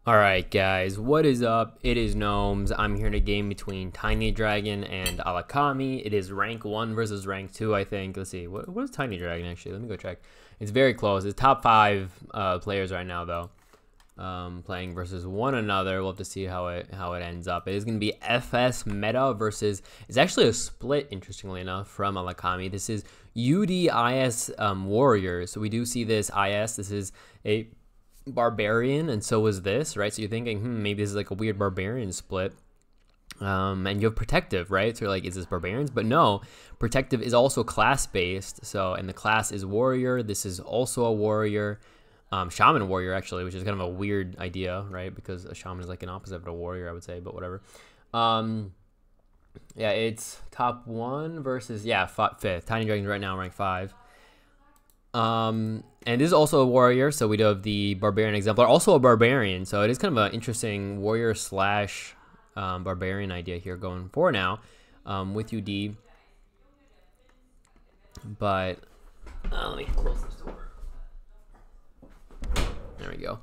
Alright guys, what is up? It is Gnomes. I'm here in a game between TinyDragon and Alakhami. It is rank 1 versus rank 2, I think. Let's see, what is TinyDragon actually? Let me go check. It's very close. It's top 5 players right now though. Playing versus one another. We'll have to see how it ends up. It is going to be FS meta versus, it's actually a split, interestingly enough, from Alakhami. This is UDIS warrior. So we do see this IS. This is a barbarian, and so is this, right? So you're thinking, maybe this is like a weird barbarian split. And you have protective, right? So you're like, is this barbarians? But no, protective is also class based. So, and the class is warrior. This is also a warrior. Shaman warrior actually, which is kind of a weird idea, right? Because a shaman is like an opposite of a warrior, I would say, but whatever. Yeah, it's top 1 versus, yeah, 5th. TinyDragon's right now rank 5. And this is also a warrior, so we do have the barbarian exemplar, also a barbarian. So it is kind of an interesting warrior slash barbarian idea here going for now with UD. But let me close this door. There we go.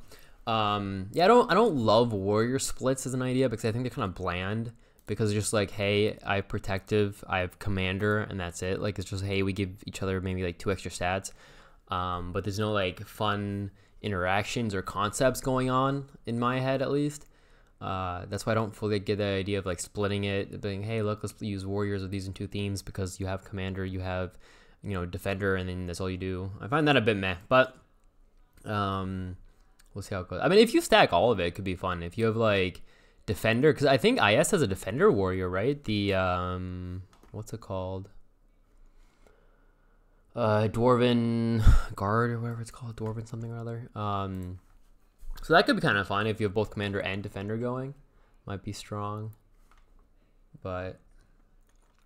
Yeah, I don't love warrior splits as an idea because I think they're kind of bland. Because it's just like, hey, I have protective, I have commander, and that's it. Like, it's just, hey, we give each other maybe like 2 extra stats. But there's no like fun interactions or concepts going on in my head, at least. That's why I don't fully get the idea of like splitting it, being, hey, look, let's use warriors of these in 2 themes because you have commander, you have, you know, defender, and then that's all you do. I find that a bit meh, but we'll see how it goes. I mean, if you stack all of it, it could be fun. If you have like defender, because I think IS has a defender warrior, right? The what's it called? Dwarven guard or whatever it's called, Dwarven something or other. So that could be kind of fun if you have both commander and defender going. Might be strong, but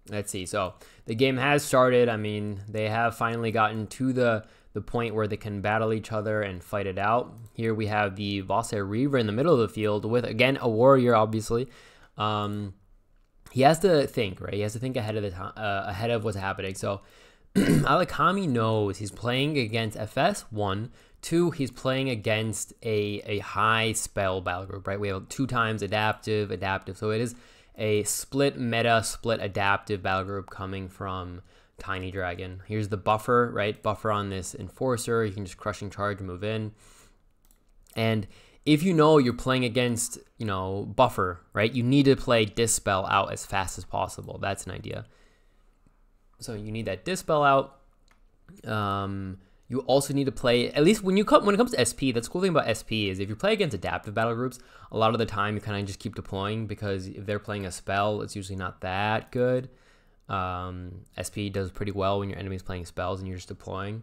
let's see. So the game has started. I mean, they have finally gotten to the point where they can battle each other and fight it out. Here we have the Vosse Reaver in the middle of the field with, again, a warrior, obviously. He has to think, right? He has to think ahead of the time, ahead of what's happening. So Alakhami knows he's playing against FS, 1. 2, he's playing against a high spell battle group, right? We have 2 times adaptive. So it is a split meta, split adaptive battle group coming from TinyDragon. Here's the buffer, right? Buffer on this enforcer. You can just crushing charge, move in. And if you know you're playing against, you know, buffer, right? You need to play dispel out as fast as possible. That's an idea. So you need that dispel out. You also need to play, at least when it comes to SP, that's the cool thing about SP is if you play against adaptive battle groups, a lot of the time you kind of just keep deploying because if they're playing a spell, it's usually not that good. SP does pretty well when your enemy's playing spells and you're just deploying.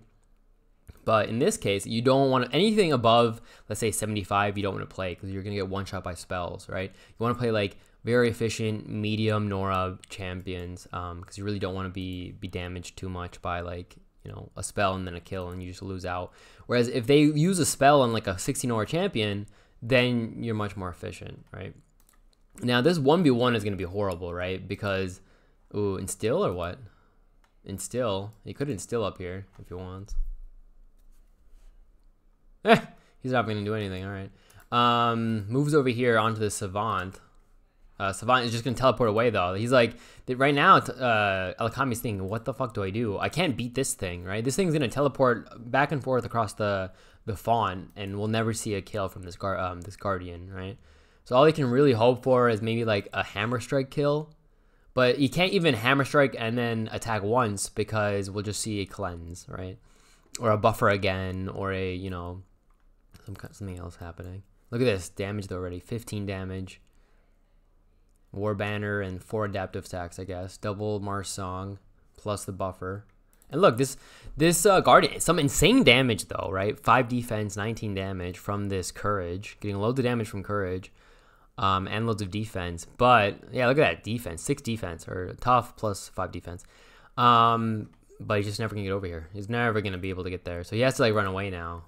But in this case, you don't want anything above, let's say 75, you don't want to play because you're going to get one shot by spells, right? You want to play like very efficient medium Nora champions because you really don't want to be damaged too much by like, you know, a spell and then a kill and you just lose out. Whereas if they use a spell on like a 60 Nora champion, then you're much more efficient, right? Now this 1v1 is going to be horrible, right? Because, ooh, instill or what? Instill. He could instill up here if he wants. He's not going to do anything. All right. Moves over here onto the Savant. Savant is just going to teleport away, though. He's like, right now, Alakhami's thinking, what the fuck do I do? I can't beat this thing, right? This thing's going to teleport back and forth across the fawn, and we'll never see a kill from this Guardian, right? So all he can really hope for is maybe like a Hammer Strike kill. But you can't even Hammer Strike and then attack once because we'll just see a cleanse, right? Or a buffer again, or a, you know, something else happening. Look at this, damaged already, 15 damage. War Banner and 4 adaptive stacks, I guess. Double Mars Song plus the buffer. And look, this Guardian, some insane damage though, right? 5 defense, 19 damage from this Courage. Getting loads of damage from Courage. And loads of defense. But yeah, look at that defense. 6 defense, or tough plus 5 defense. But he's just never gonna get over here. He's never gonna be able to get there. So he has to like run away now.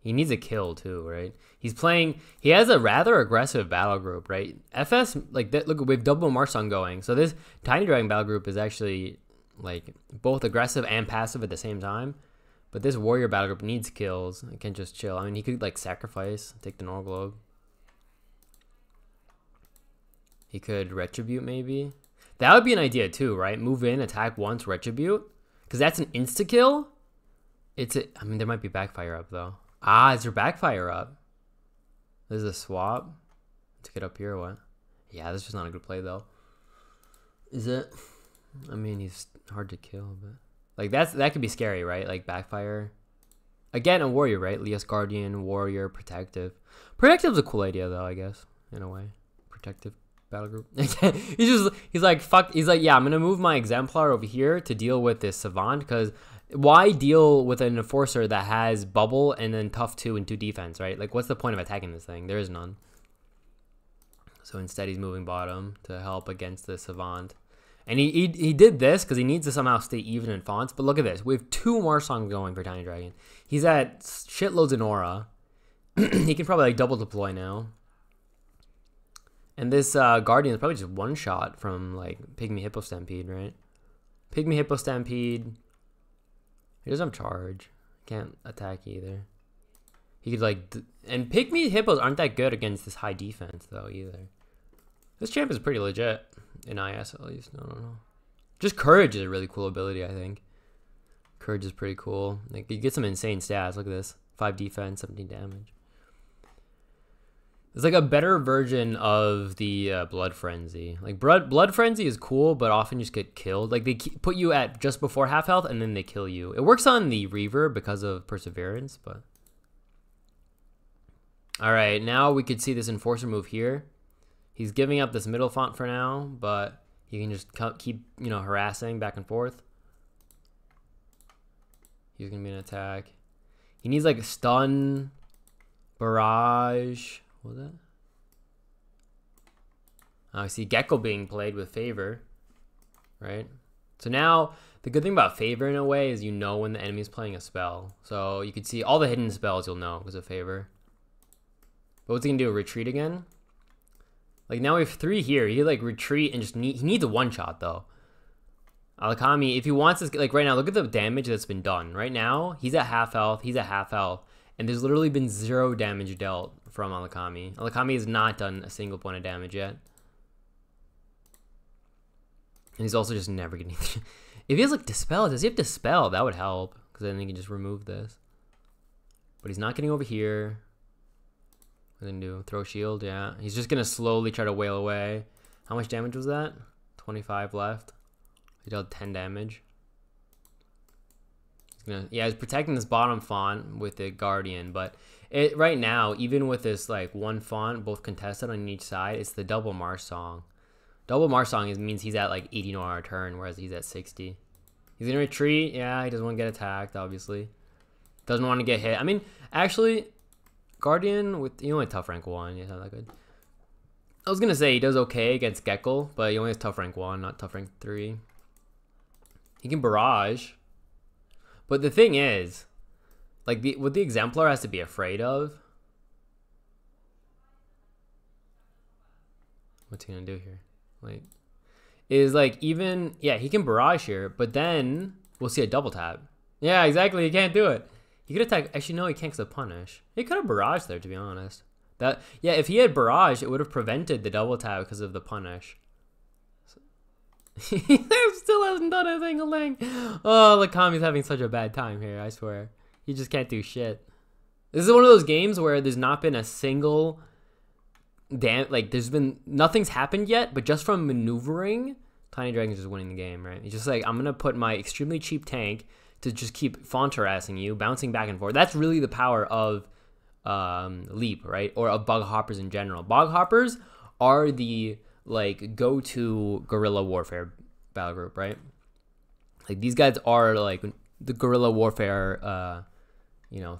He needs a kill too, right? He has a rather aggressive battle group, right? FS, like that, look, we have double Marsong going. So this TinyDragon battle group is actually like both aggressive and passive at the same time. But this warrior battle group needs kills. It can't just chill. I mean, he could like sacrifice, take the Nor Globe. He could retribute maybe. That would be an idea too, right? Move in, attack once, retribute. Because that's an insta-kill. I mean, there might be backfire up though. Ah, is there backfire up? This is a swap. To get up here or what? Yeah, this is not a good play though. Is it? I mean, he's hard to kill, but like that could be scary, right? Like backfire. Again, a warrior, right? Leos Guardian, warrior, protective. Protective's a cool idea though, I guess, in a way. Protective battle group. he's like fuck. He's like, yeah, I'm gonna move my exemplar over here to deal with this savant, because why deal with an enforcer that has bubble and then tough 2 and 2 defense, right? Like, what's the point of attacking this thing? There is none. So instead, he's moving bottom to help against the savant. And he did this because he needs to somehow stay even in fonts. But look at this. We have 2 more songs going for TinyDragon. He's at shitloads in aura. He can probably like double deploy now. And this Guardian is probably just one shot from like Pygmy Hippo Stampede, right? Pygmy Hippo Stampede. He doesn't have charge. Can't attack either. He could like... And Pygmy Hippos aren't that good against this high defense though either. This champ is pretty legit. In IS at least. I don't know. Just Courage is a really cool ability, I think. Courage is pretty cool. Like, you get some insane stats. Look at this. 5 defense, 17 damage. It's like a better version of the Blood Frenzy. Like, Blood Frenzy is cool, but often you just get killed. Like, they put you at just before half health, and then they kill you. It works on the Reaver because of Perseverance, but... Alright, now we could see this Enforcer move here. He's giving up this middle font for now, but he can just keep, you know, harassing back and forth. He's going to be an attack. He needs, like, a stun, barrage. What was that? I see Gecko being played with favor, right? So now, the good thing about favor in a way is you know when the enemy's playing a spell. So you can see all the hidden spells you'll know because of favor. But what's he going to do? Retreat again? Like, now we have 3 here. He like retreat and just he needs a one-shot though. Alakhami, if he wants this, like right now, look at the damage that's been done. Right now, he's at half health. He's at half health. And there's literally been 0 damage dealt from Alakhami. Alakhami has not done a single point of damage yet. And he's also just never getting... If he has like Dispel, does he have Dispel? That would help. Because then he can just remove this. But he's not getting over here. What did he do? Throw shield? Yeah. He's just going to slowly try to wail away. How much damage was that? 25 left. He dealt 10 damage. He's protecting this bottom font with the Guardian, but right now, even with this like one font, both contested on each side, it's the double Mars Song. Double Mars Song means he's at like 80 no on a turn, whereas he's at 60. He's gonna retreat. Yeah, he doesn't want to get attacked, obviously. Doesn't want to get hit. I mean, actually, Guardian with he only tough rank 1. Yeah, not that good. I was gonna say he does okay against Gecko, but he only has tough rank 1, not tough rank 3. He can barrage. But the thing is, like what the Exemplar has to be afraid of. What's he gonna do here? Like, is like even he can barrage here, but then we'll see a double tap. Yeah, exactly. He can't do it. He could attack. Actually, no, he can't because of punish. He could have barrage there, to be honest. If he had barrage, it would have prevented the double tap because of the punish. He still hasn't done anything, Lang. Oh, Alakhami's having such a bad time here, I swear. He just can't do shit. This is one of those games where there's not been a single there's been nothing's happened yet, but just from maneuvering, TinyDragon's just winning the game, right? He's just like, I'm gonna put my extremely cheap tank to just keep font harassing you, bouncing back and forth. That's really the power of Leap, right? Or of Bug Hoppers in general. Bug Hoppers are the like go-to guerrilla warfare battle group, right? Like these guys are like the guerrilla warfare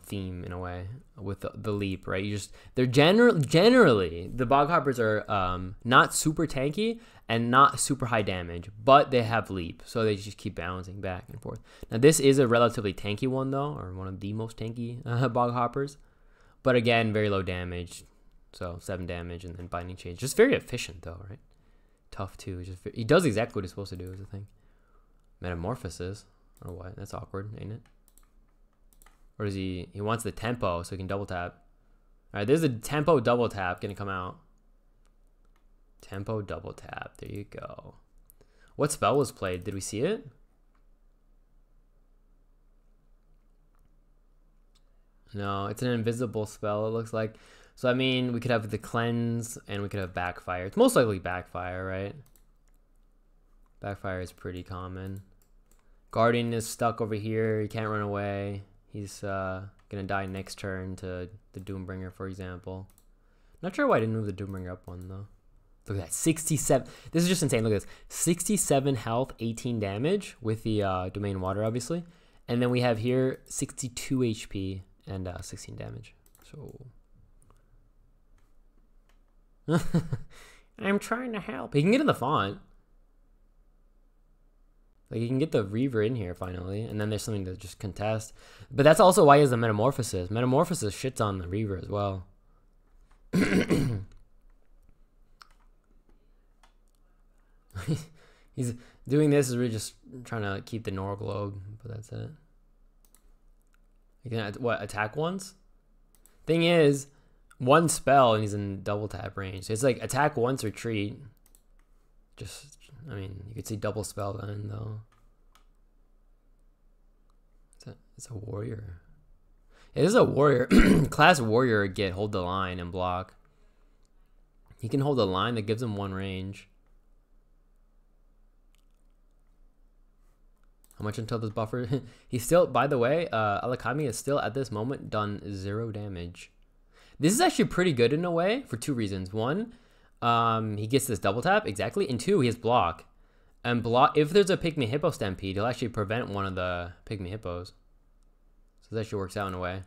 theme in a way with the Leap, right? They're generally the Bog Hoppers are not super tanky and not super high damage, but they have Leap, so they just keep bouncing back and forth. Now this is a relatively tanky one though, or one of the most tanky Bog Hoppers, but again very low damage. So 7 damage and then binding change. Just very efficient though, right? Tough too. He does exactly what he's supposed to do is the thing. Metamorphosis. Or what? That's awkward, ain't it? Or does he wants the tempo so he can double tap. Alright, there's a tempo double tap gonna come out. Tempo double tap. There you go. What spell was played? Did we see it? No, it's an invisible spell, it looks like. So, I mean, we could have the cleanse and we could have backfire. It's most likely backfire, right? Backfire is pretty common. Guardian is stuck over here. He can't run away. He's gonna die next turn to the Doombringer, for example. Not sure why I didn't move the Doombringer up one, though. Look at that, 67. This is just insane. Look at this. 67 health, 18 damage with the Domain Water, obviously. And then we have here 62 HP and 16 damage. So... I'm trying to help. He can get in the font. Like, you can get the Reaver in here, finally. And then there's something to just contest. But that's also why he has the Metamorphosis. Metamorphosis shits on the Reaver as well. He's doing this is really just trying to keep the Nor Globe. But that's it. You can, what, attack once? Thing is, one spell and he's in double tap range. So it's like attack once, retreat. Just, I mean, you could see double spell then, though. It's a warrior. It is a warrior. Class warrior get hold the line and block. He can hold the line that gives him one range. How much until this buffer? He's still, by the way, Alakhami is still at this moment done 0 damage. This is actually pretty good in a way for 2 reasons. One, he gets this double tap, exactly. And 2, he has block. And block, if there's a Pygmy Hippo Stampede, he'll actually prevent one of the Pygmy Hippos. So that actually works out in a way.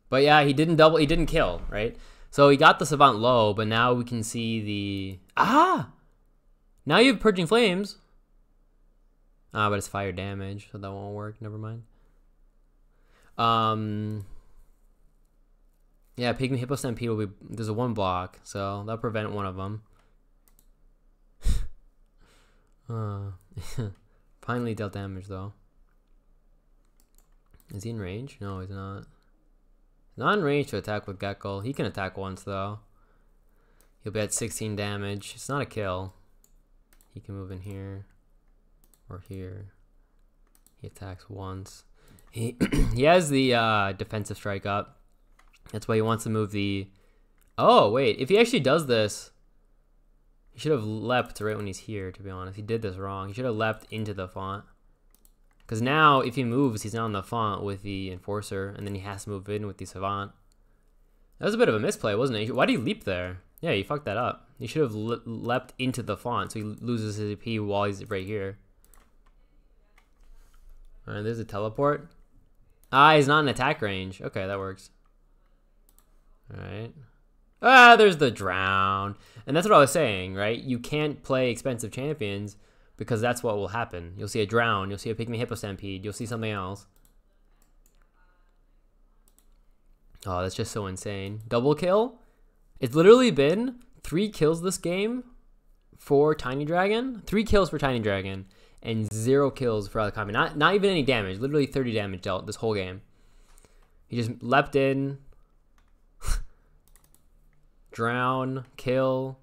But yeah, he didn't kill, right? So he got the Savant low, but now we can see the... Ah! Now you have Purging Flames. Ah, but it's fire damage, so that won't work. Never mind. Yeah, Pygmy Hippo Stampede will be... There's a 1 block, so that'll prevent one of them. Finally dealt damage, though. Is he in range? No, he's not. He's not in range to attack with Gekko. He can attack once, though. He'll be at 16 damage. It's not a kill. He can move in here. Or here. He attacks once. He has the defensive strike up. That's why he wants to move the... Oh, wait. If he actually does this... He should have leapt right when he's here, to be honest. He did this wrong. He should have leapt into the font. Because now, if he moves, he's not on the font with the Enforcer, and then he has to move in with the Savant. That was a bit of a misplay, wasn't it? Why did he leap there? Yeah, he fucked that up. He should have leapt into the font, so he loses his AP while he's right here. Alright, there's a teleport. Ah, he's not in attack range. Okay, that works. Alright. Ah, there's the drown. And that's what I was saying, right? You can't play expensive champions because that's what will happen. You'll see a drown. You'll see a Pygmy Hippo Stampede. You'll see something else. Oh, that's just so insane. Double kill? It's literally been 3 kills this game for TinyDragon. 3 kills for TinyDragon and 0 kills for Alakhami. Not even any damage. Literally 30 damage dealt this whole game. He just leapt in. Drown, kill.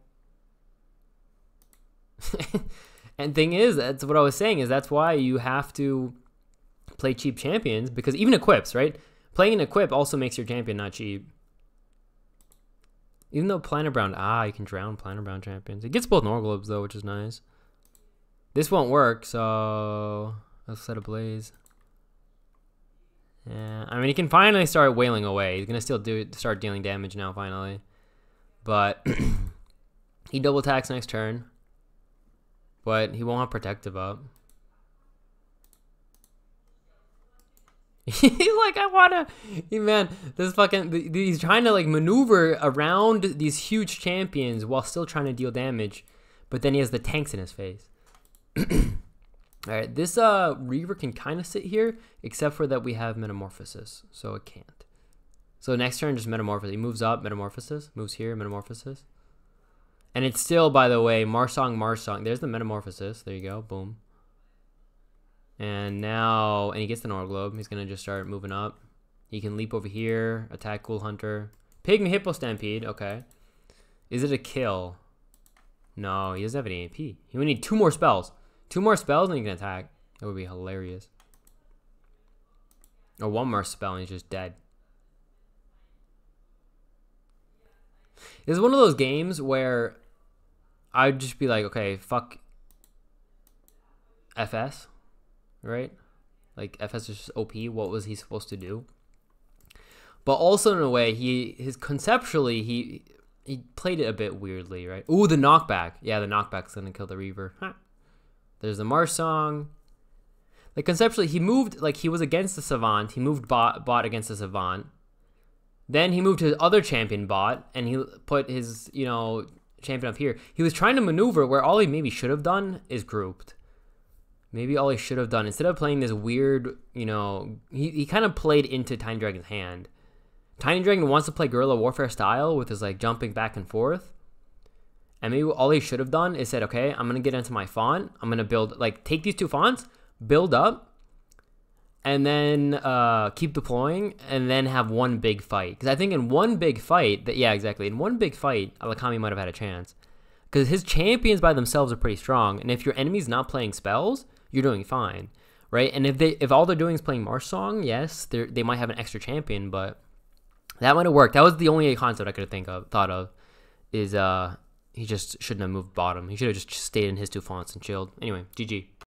And thing is, that's what I was saying, is that's why you have to play cheap champions, because even equips, right? Playing an equip also makes your champion not cheap. Even though Planet Brown, you can drown Planet Brown champions. It gets both Norglobes though, which is nice. This won't work, so let's set a blaze. Yeah, I mean, he can finally start wailing away. He's gonna still start dealing damage now, finally. But he double attacks next turn. But he won't have protective up. He's like, I wanna... Man, this fucking... He's trying to like maneuver around these huge champions while still trying to deal damage. But then he has the tanks in his face. Alright, this Reaver can kind of sit here, except for that we have Metamorphosis. So it can't. So next turn, just Metamorphosis. He moves up, Metamorphosis. Moves here, Metamorphosis. And it's still, by the way, Marsong. There's the Metamorphosis. There you go. Boom. And now, and he gets the Norglobe. He's going to just start moving up. He can leap over here, attack Ghoul Hunter. Pygmy Hippo Stampede, okay. Is it a kill? No, he doesn't have any AP. He would need 2 more spells. 2 more spells and he can attack. That would be hilarious. Or 1 more spell and he's just dead. This is one of those games where I'd just be like, okay, fuck FS, right? Like FS is just OP. What was he supposed to do? But also in a way, conceptually he played it a bit weirdly, right? Ooh, the knockback. Yeah, the knockback's gonna kill the Reaver. Huh. There's the Marsh Song. Like conceptually, he moved like he was against the Savant. He moved bot against the Savant. Then he moved his other champion bot, and he put his champion up here. He was trying to maneuver where all he maybe should have done is grouped. Maybe all he should have done, instead of playing this weird, he kind of played into TinyDragon's hand. TinyDragon wants to play guerrilla warfare style with his like jumping back and forth. And maybe all he should have done is said, okay, I'm going to get into my font. I'm going to build, like, take these 2 fonts, build up, and then keep deploying, and then have 1 big fight. Because I think in 1 big fight, in 1 big fight, Alakhami might have had a chance. Because his champions by themselves are pretty strong. And if your enemy's not playing spells, you're doing fine, right? And if all they're doing is playing Marsh Song, yes, they might have an extra champion, but that might have worked. That was the only concept I could have thought of, is he just shouldn't have moved bottom. He should have just stayed in his 2 fonts and chilled. Anyway, GG.